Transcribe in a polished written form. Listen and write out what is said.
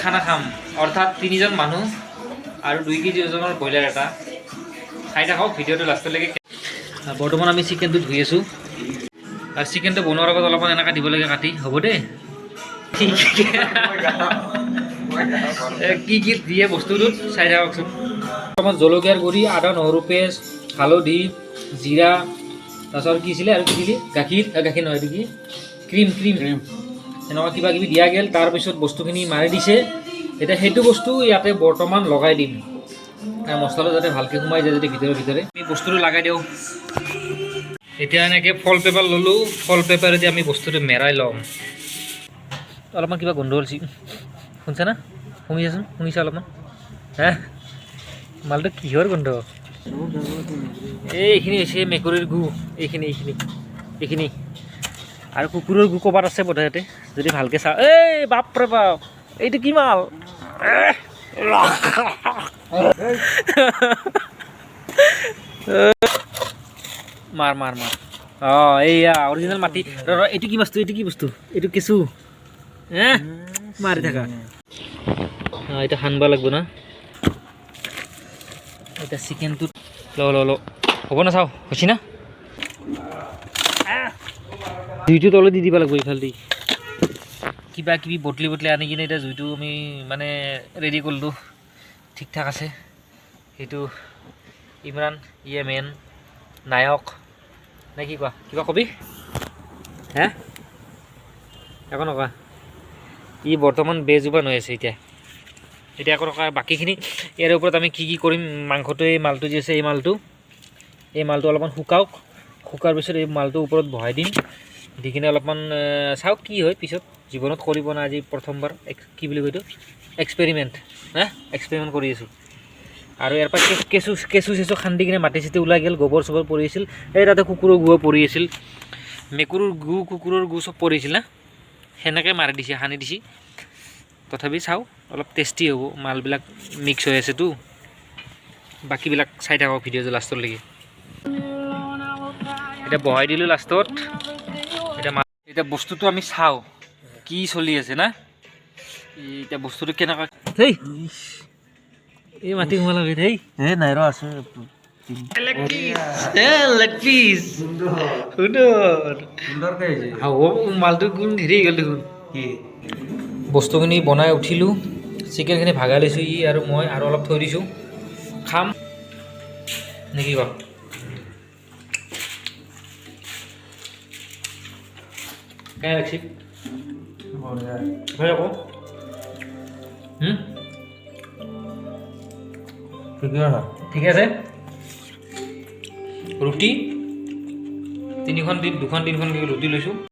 খানা খাম অৰ্থাৎ 3জন মানুহ আৰু 2 কেজি ওজনৰ ব্ৰইলাৰ এটা খাই থাকক ভিডিঅ'টো লাষ্টলৈকে। বৰ্তমান আমি চিকেনটো ধুই আছোঁ আৰু চিকেনটো বনোৱাৰ আগত অলপমান এনেকৈ দিব লাগে কাটি, হ'ব দেই। কি কি দিয়ে বস্তুটোত চাই থাককচোন। অলপমান জলকীয়াৰ গুড়ি, আদা নহৰু পেষ্ট, হালধি, জিৰা, তাৰপিছত কি আছিলে আৰু কি দিলি গাখীৰ নহয় এইটো কি ক্ৰীম এনেকুৱা কিবা কিবি দিয়া গ'ল। তাৰপিছত বস্তুখিনি মাৰি দিছে। এতিয়া সেইটো বস্তু ইয়াতে বৰ্তমান লগাই দিম আৰু মছলা যাতে ভালকৈ সোমাই যায়, যাতে ভিতৰে আমি বস্তুটো লগাই দিওঁ। এতিয়া এনেকৈ ফল পেপাৰ ল'লোঁ, ফল পেপাৰেদি আমি বস্তুটো মেৰাই ল'ম। অলপমান কিবা গোন্ধ ওলছি, শুনছা না? শুনিছা অলপমান? হে মালটো কিহৰ গোন্ধ? এইখিনি হৈছে মেকুৰীৰ গু, এইখিনি আৰু কুকুৰৰ গু ক'ৰবাত আছে বোধহয়, যদি ভালকৈ চাওঁ। এই বাপৰে বাপ, এইটো কি মাল? মাৰ অঁ এইয়া অৰিজিনেল মাটি। এইটো কি বস্তু? এইটো কেঁচু মাৰি থাকা। এতিয়া সানিব লাগিব না। এতিয়া চিকেনটোত ল হ'ব না, চাওঁ হৈছে না? জুইটো তলত দি দিব লাগিব ইফালে দি কিবা কিবি বটলি আনি কিনে এতিয়া জুইটো আমি মানে ৰেডি কৰিলোঁ। ঠিক ঠাক আছে। সেইটো ইমৰান, ইয়ে মেন নায়ক নে কি কোৱা? কিবা কবি হে? একো নকোৱা। ই বৰ্তমান বেজোপান হৈ আছে এতিয়া একো নকৰা। বাকীখিনি ইয়াৰ ওপৰত আমি কি কৰিম, মাংসটো এই মালটো যি আছে এই মালটো অলপমান শুকোৱাৰ পিছত এই মালটো ওপৰত বহাই দিম। দি কিনে অলপমান চাওক কি হয় পিছত। জীৱনত কৰিব না, আজি প্ৰথমবাৰ কি বুলি কয় এইটো এক্সপেৰিমেণ্ট কৰি আছোঁ। আৰু ইয়াৰ পৰা কেঁচু খান্দি কিনে মাটি চাটি ওলাই গ'ল, গোবৰ চোবৰ পৰি আছিল। এই তাতে কুকুৰৰ গুও পৰি আছিল, মেকুৰীৰ গু কুকুৰৰ গু চব পৰিছিল না, সেনেকৈ মাৰি দিছে, সানি দিছে। তথাপি চাওঁ অলপ টেষ্টি হ'ব, মালবিলাক মিক্স হৈ আছেতো। বাকীবিলাক চাই থাকক ভিডিঅ'টো লাষ্টলৈকে। এতিয়া বহাই দিলোঁ লাষ্টত। এতিয়া বস্তুটো আমি চাওঁ কি চলি আছে না। এতিয়া বস্তুটো কেনেকুৱা এই মাটি সোমাল দেই নাই ৰ আছে মালটো কোন হেৰি গ'ল দেখোন। বস্তুখিনি বনাই উঠিলোঁ, চিকেনখিনি ভাগাই লৈছোঁ ই আৰু মই, আৰু অলপ থৈ দিছোঁ। খাম নেকি কওক? কেনে লাগছি আকৌ? ঠিক আছে। ৰুটি 3খন 3খন ৰুটি লৈছোঁ।